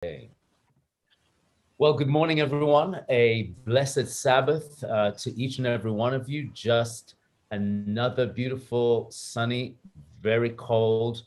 Okay. Well, good morning, everyone. A blessed Sabbath to each and every one of you. Just another beautiful, sunny, very cold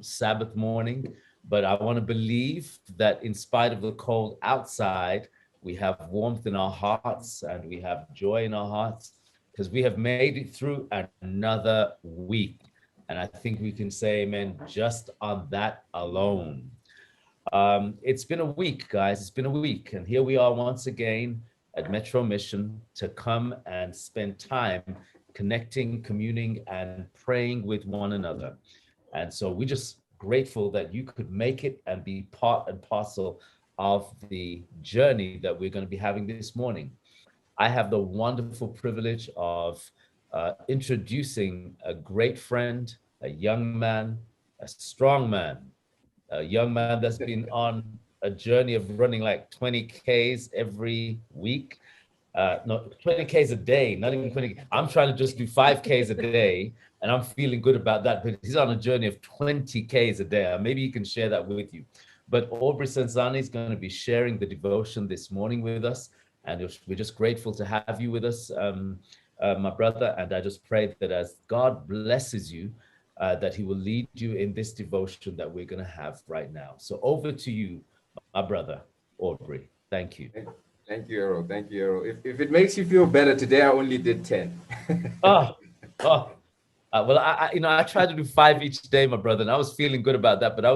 Sabbath morning. But I want to believe that in spite of the cold outside, we have warmth in our hearts and we have joy in our hearts because we have made it through another week. And I think we can say amen just on that alone. It's been a week, guys. It's been a week. And here we are once again at Metro Mission to come and spend time connecting, communing, and praying with one another. And so we're just grateful that you could make it and be part and parcel of the journey that we're going to be having this morning. I have the wonderful privilege of introducing a great friend, a young man, a strong man, a young man that's been on a journey of running like 20 Ks every week. No, 20 Ks a day, not even 20. I'm trying to just do 5 Ks a day, and I'm feeling good about that. But he's on a journey of 20 Ks a day. Maybe he can share that with you. But Aubrey Senzani is going to be sharing the devotion this morning with us. And we're just grateful to have you with us, my brother. And I just pray that as God blesses you, that he will lead you in this devotion that we're going to have right now. So over to you, my brother, Aubrey. Thank you. Thank you, Errol. Thank you, Errol. If it makes you feel better, today I only did 10. Oh, oh. Well, I tried to do 5 each day, my brother, and I was feeling good about that. But I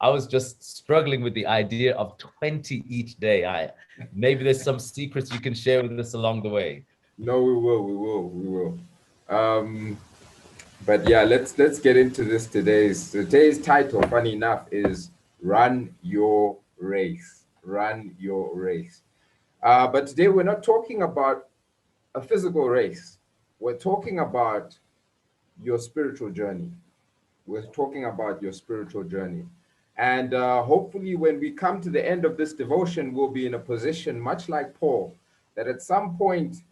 was just struggling with the idea of 20 each day. Maybe there's some secrets you can share with us along the way. No, we will. Um, but yeah, let's get into this. Today's title, funny enough, is "Run Your Race." Run your race. But today we're not talking about a physical race. We're talking about your spiritual journey. We're talking about your spiritual journey. And hopefully, when we come to the end of this devotion, we'll be in a position, much like Paul, that at some point,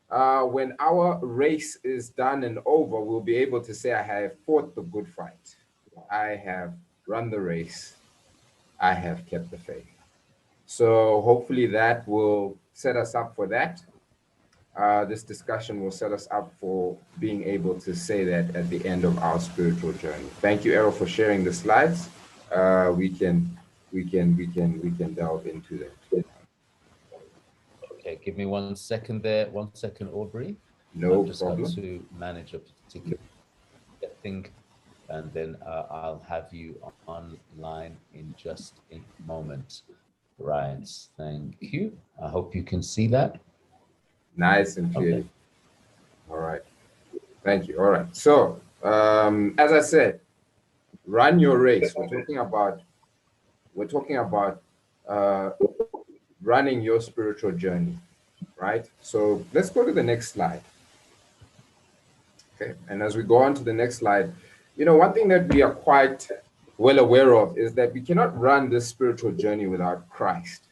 when our race is done and over, we'll be able to say, I have fought the good fight. I have run the race. I have kept the faith. So hopefully that will set us up for that. This discussion will set us up for being able to say that at the end of our spiritual journey. Thank you, Errol, for sharing the slides. We can delve into that. Okay, give me 1 second there. 1 second, Aubrey. No I've just got problem. to manage a particular thing, and then I'll have you online in just a moment. Right, thank you. I hope you can see that. Nice and Okay. clearly. All right. Thank you. All right. So, as I said, run your race. We're talking about uh, running your spiritual journey, right? So let's go to the next slide. Okay. And as we go on to the next slide, one thing that we are quite well aware of is that we cannot run this spiritual journey without Christ.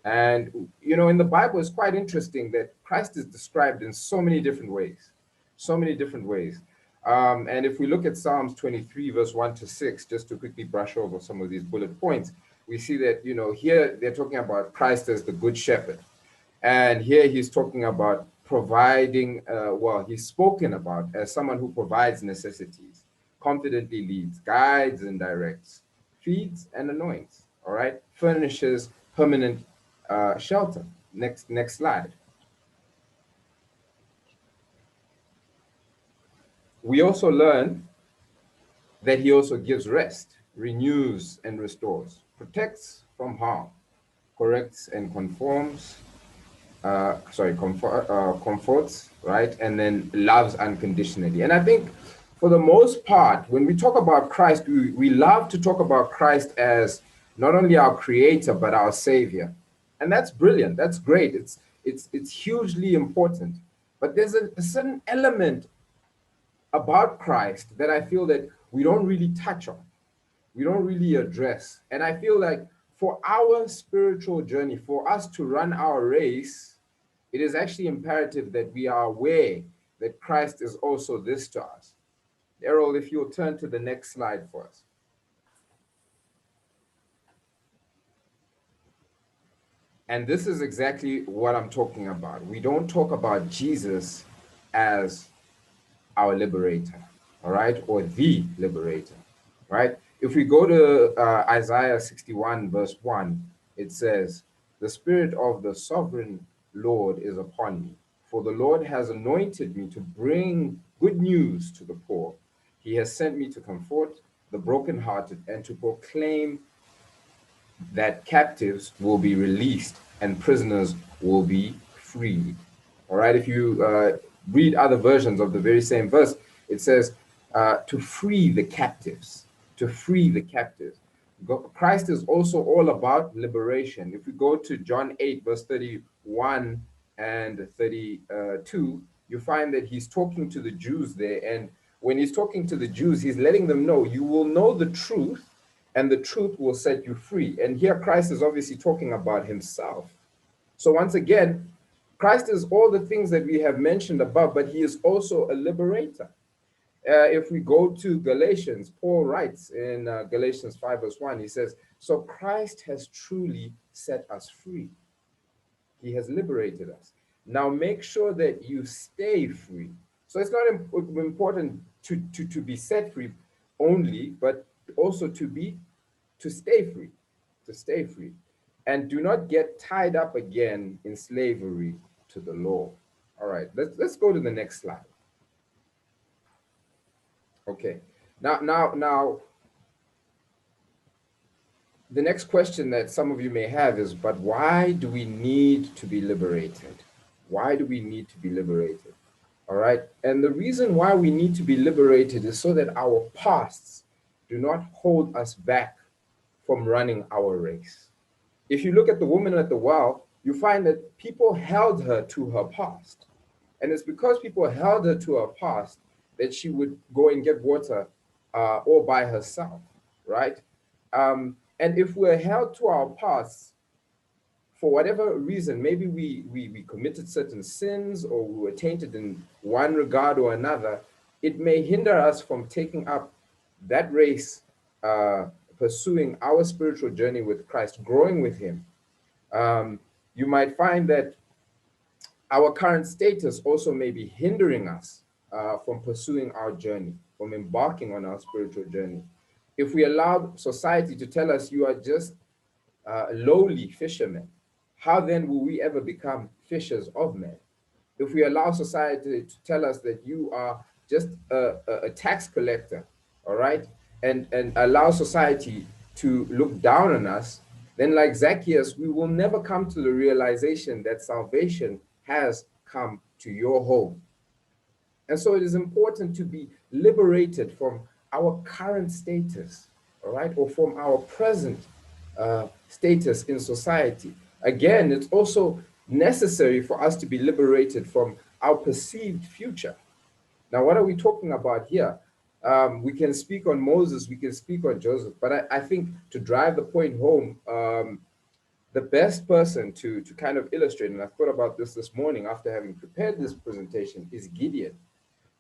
And, in the Bible, it's quite interesting that Christ is described in so many different ways, so many different ways. And if we look at Psalms 23, verse 1 to 6, just to quickly brush over some of these bullet points, we see that, here they're talking about Christ as the good shepherd. And here he's talking about providing, he's spoken about as someone who provides necessities, confidently leads, guides and directs, feeds and anoints, all right, furnishes permanent shelter. Next slide. We also learn that he also gives rest, renews and restores, protects from harm, corrects and comforts, right? And then loves unconditionally. And I think for the most part, when we talk about Christ, we love to talk about Christ as not only our creator, but our savior. And that's brilliant. That's great. It's hugely important. But there's a certain element about Christ that I feel that we don't really touch on, we don't really address. And I feel like for our spiritual journey, for us to run our race, it is actually imperative that we are aware that Christ is also this to us. Errol, if you'll turn to the next slide for us. And this is exactly what I'm talking about. We don't talk about Jesus as our liberator, all right, or the liberator, right? If we go to Isaiah 61, verse 1, it says, "The Spirit of the sovereign Lord is upon me, for the Lord has anointed me to bring good news to the poor. He has sent me to comfort the brokenhearted and to proclaim that captives will be released and prisoners will be freed." All right, if you read other versions of the very same verse, it says, to free the captives, to free the captives. Christ is also all about liberation. If we go to John 8, verse 31 and 32, you find that he's talking to the Jews there. And when he's talking to the Jews, he's letting them know, you will know the truth, and the truth will set you free. And here Christ is obviously talking about himself. So once again, Christ is all the things that we have mentioned above, but he is also a liberator. If we go to Galatians, Paul writes in Galatians 5 verse 1, he says, "So Christ has truly set us free. He has liberated us. Now make sure that you stay free." So it's not important to be set free only, but also to stay free, to stay free. And do not get tied up again in slavery to the law. All right, let's go to the next slide. Okay. Now, the next question that some of you may have is, but why do we need to be liberated? Why do we need to be liberated? All right. And the reason why we need to be liberated is so that our pasts do not hold us back from running our race. If you look at the woman at the well, you find that people held her to her past. And it's because people held her to her past that she would go and get water all by herself, right? And if we're held to our past, for whatever reason, maybe we committed certain sins or we were tainted in one regard or another, it may hinder us from taking up that race, pursuing our spiritual journey with Christ, growing with him. You might find that our current status also may be hindering us from pursuing our journey, from embarking on our spiritual journey. If we allow society to tell us you are just lowly fishermen, how then will we ever become fishers of men? If we allow society to tell us that you are just a tax collector, all right, and allow society to look down on us, then like Zacchaeus, we will never come to the realization that salvation has come to your home. And so it is important to be liberated from our current status, all right, or from our present status in society. Again, it's also necessary for us to be liberated from our perceived future. Now, what are we talking about here? We can speak on Moses, we can speak on Joseph, but I think to drive the point home, the best person to kind of illustrate, and I thought about this morning after having prepared this presentation, is Gideon.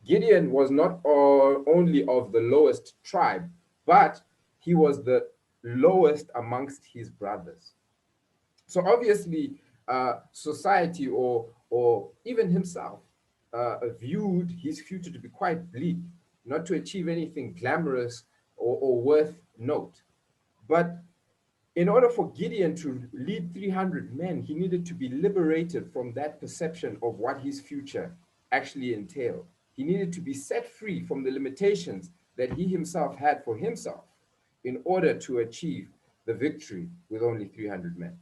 Gideon was not only of the lowest tribe, but he was the lowest amongst his brothers. So obviously, society or even himself viewed his future to be quite bleak, not to achieve anything glamorous or worth note. But in order for Gideon to lead 300 men, he needed to be liberated from that perception of what his future actually entailed. He needed to be set free from the limitations that he himself had for himself in order to achieve the victory with only 300 men.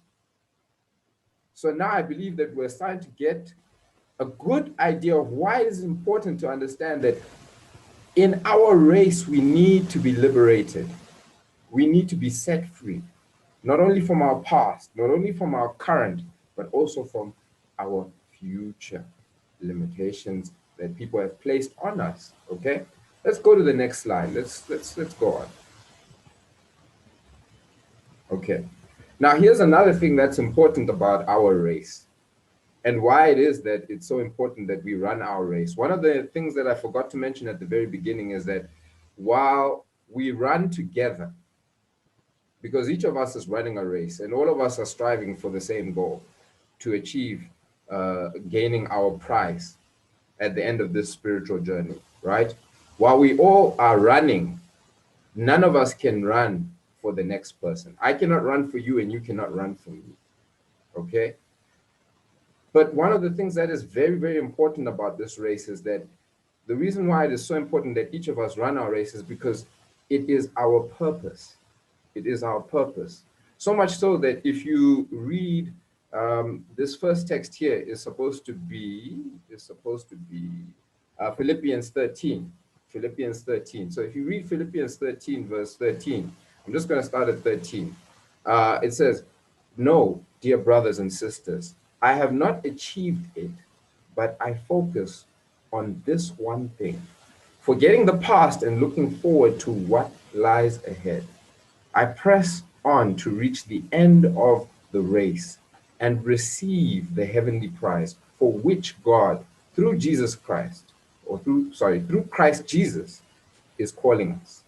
So now I believe that we're starting to get a good idea of why it is important to understand that in our race, we need to be liberated. We need to be set free, not only from our past, not only from our current, but also from our future limitations that people have placed on us. Okay, let's go to the next slide. Let's go on. Okay, now here's another thing that's important about our race and why it is that it's so important that we run our race. One of the things that I forgot to mention at the very beginning is that while we run together, because each of us is running a race and all of us are striving for the same goal, to achieve gaining our prize at the end of this spiritual journey, right? While we all are running, none of us can run for the next person. I cannot run for you and you cannot run for me, okay? But one of the things that is very, very important about this race is that the reason why it is so important that each of us run our race is because it is our purpose. It is our purpose. So much so that if you read this first text here is supposed to be Philippians 13. Philippians 13. So if you read Philippians 13, verse 13, I'm just going to start at 13. It says, "No, dear brothers and sisters, I have not achieved it, but I focus on this one thing, forgetting the past and looking forward to what lies ahead. I press on to reach the end of the race and receive the heavenly prize for which God, through Jesus Christ, through Christ Jesus, is calling us."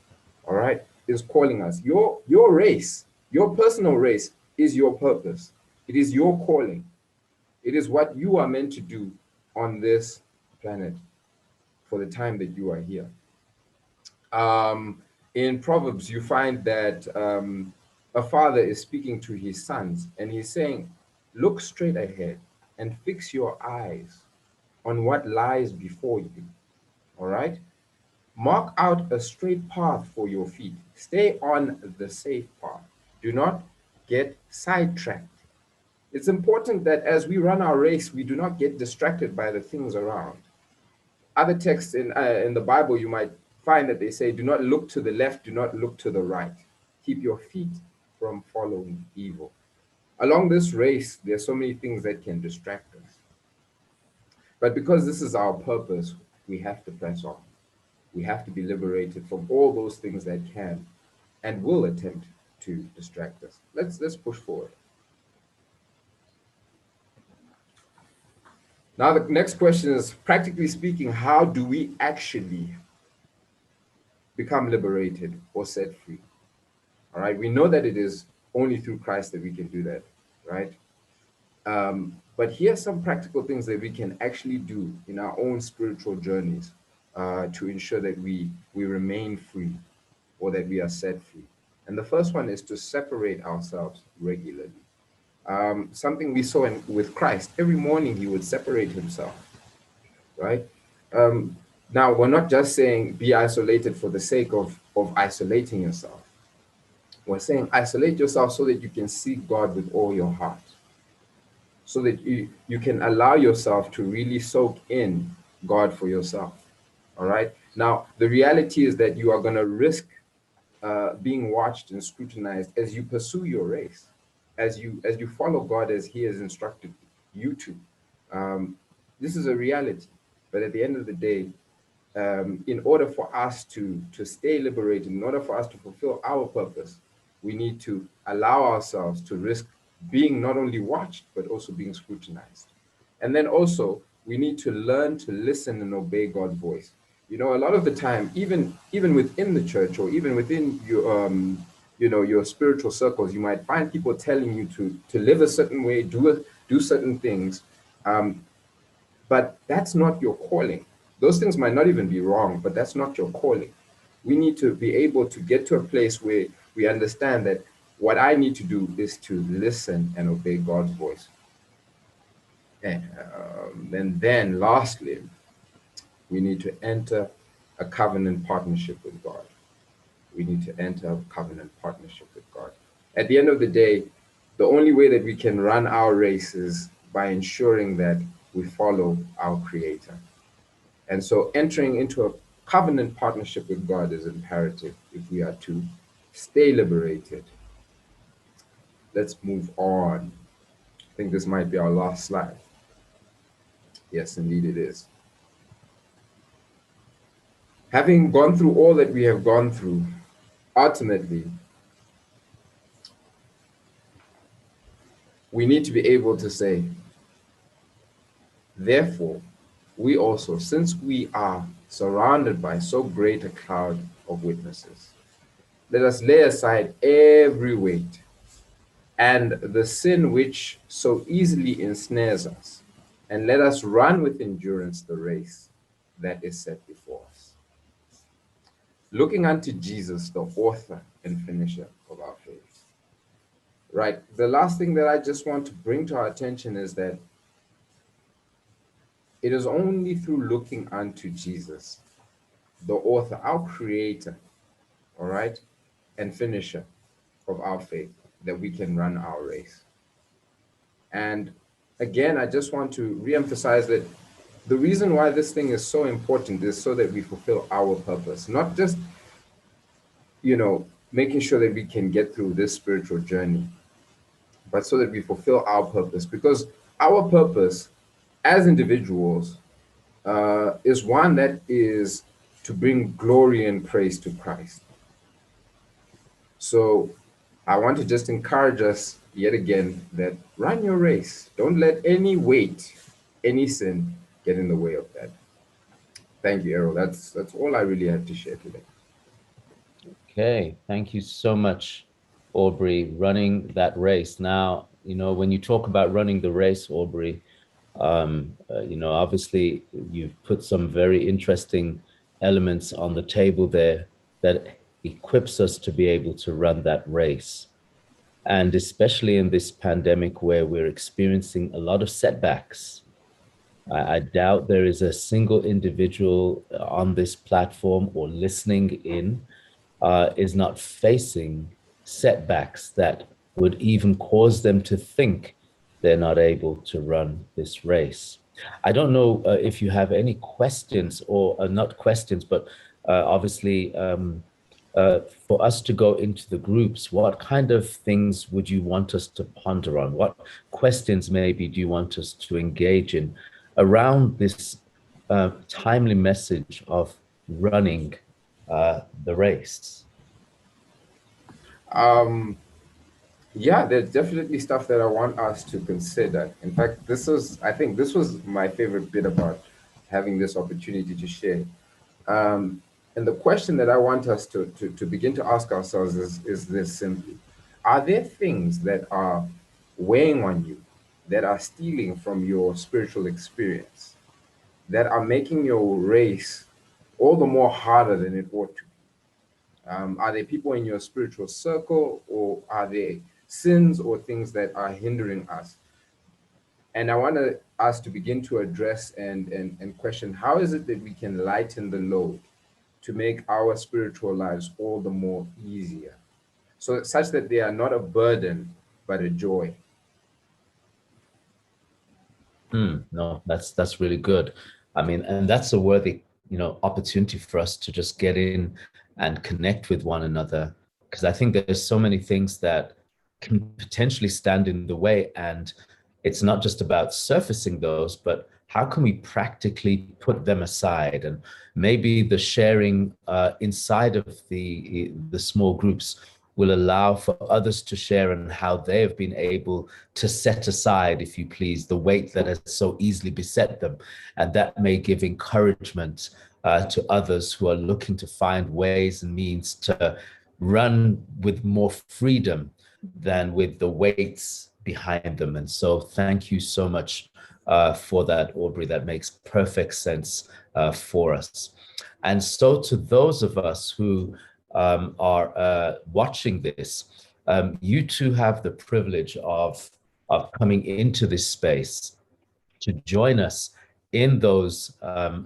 All right? Is calling us. Your race, your personal race is your purpose. It is your calling. It is what you are meant to do on this planet for the time that you are here. In Proverbs, you find that a father is speaking to his sons and he's saying, "Look straight ahead and fix your eyes on what lies before you." All right? "Mark out a straight path for your feet. Stay on the safe path. Do not get sidetracked." It's important that as we run our race, we do not get distracted by the things around. Other texts in the Bible, you might find that they say, "Do not look to the left, do not look to the right. Keep your feet from following evil." Along this race, there's so many things that can distract us. But because this is our purpose, we have to press on. We have to be liberated from all those things that can and will attempt to distract us. Let's push forward. Now, the next question is, practically speaking, how do we actually become liberated or set free? All right, we know that it is only through Christ that we can do that, right? But here's some practical things that we can actually do in our own spiritual journeys to ensure that we remain free or that we are set free. And the first one is to separate ourselves regularly. Something we saw with Christ. Every morning he would separate himself, right? Now, we're not just saying be isolated for the sake of isolating yourself. We're saying isolate yourself so that you can seek God with all your heart, so that you can allow yourself to really soak in God for yourself, all right? Now, the reality is that you are going to risk being watched and scrutinized as you pursue your race, as you follow God as he has instructed you to. This is a reality. But at the end of the day, in order for us to stay liberated, in order for us to fulfill our purpose, we need to allow ourselves to risk being not only watched, but also being scrutinized. And then also, we need to learn to listen and obey God's voice. You know, a lot of the time, even within the church or even within your, your spiritual circles, you might find people telling you to live a certain way, do certain things, but that's not your calling. Those things might not even be wrong, but that's not your calling. We need to be able to get to a place where we understand that what I need to do is to listen and obey God's voice. And then lastly, we need to enter a covenant partnership with God. We need to enter a covenant partnership with God. At the end of the day, the only way that we can run our race is by ensuring that we follow our Creator. And so entering into a covenant partnership with God is imperative if we are to stay liberated. Let's move on. I think this might be our last slide. Yes, indeed it is. Having gone through all that we have gone through, ultimately, we need to be able to say, therefore, we also, since we are surrounded by so great a cloud of witnesses, let us lay aside every weight and the sin which so easily ensnares us, and let us run with endurance the race that is set before us. Looking unto Jesus, the author and finisher of our faith. Right. The last thing that I just want to bring to our attention is that it is only through looking unto Jesus, the author, our creator, all right, and finisher of our faith, that we can run our race. And again, I just want to reemphasize that the reason why this thing is so important is so that we fulfill our purpose, not just, making sure that we can get through this spiritual journey, but so that we fulfill our purpose. Because our purpose as individuals is one that is to bring glory and praise to Christ. So I want to just encourage us yet again that run your race. Don't let any weight, any sin get in the way of that. Thank you, Errol. That's all I really had to share today. Okay, thank you so much, Aubrey, running that race. Now, when you talk about running the race, Aubrey, obviously you've put some very interesting elements on the table there that equips us to be able to run that race. And especially in this pandemic where we're experiencing a lot of setbacks. I doubt there is a single individual on this platform or listening in is not facing setbacks that would even cause them to think they're not able to run this race. I don't know if you have any questions or not questions, but obviously for us to go into the groups, what kind of things would you want us to ponder on? What questions maybe do you want us to engage in around this timely message of running the race? Yeah, there's definitely stuff that I want us to consider. In fact, I think this was my favorite bit about having this opportunity to share. And the question that I want us to begin to ask ourselves is this simply: are there things that are weighing on you, that are stealing from your spiritual experience, that are making your race all the more harder than it ought to? Are there people in your spiritual circle, or are there sins or things that are hindering us? And I want us to begin to address and question, how is it that we can lighten the load to make our spiritual lives all the more easier, so such that they are not a burden, but a joy? No, that's really good. I mean, and that's a worthy, opportunity for us to just get in and connect with one another, because I think there's so many things that can potentially stand in the way, and it's not just about surfacing those, but how can we practically put them aside? And maybe the sharing inside of the small groups will allow for others to share and how they have been able to set aside, if you please, the weight that has so easily beset them. And that may give encouragement to others who are looking to find ways and means to run with more freedom than with the weights behind them. And so thank you so much for that, Aubrey. That makes perfect sense for us. And so to those of us who are watching this, you too have the privilege of coming into this space to join us in those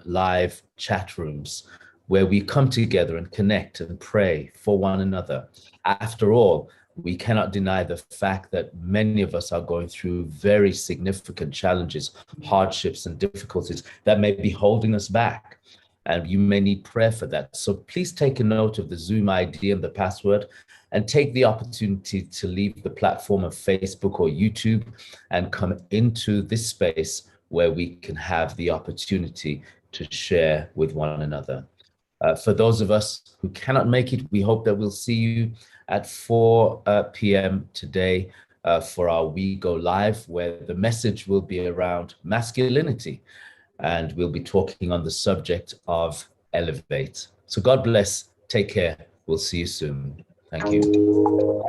live chat rooms where we come together and connect and pray for one another. After all, we cannot deny the fact that many of us are going through very significant challenges, hardships, and difficulties that may be holding us back. And you may need prayer for that. So please take a note of the Zoom ID and the password, and take the opportunity to leave the platform of Facebook or YouTube and come into this space where we can have the opportunity to share with one another. For those of us who cannot make it, we hope that we'll see you at 4 p.m. today for our We Go Live, where the message will be around masculinity, and we'll be talking on the subject of elevate. So God bless. Take care. We'll see you soon. Thank you.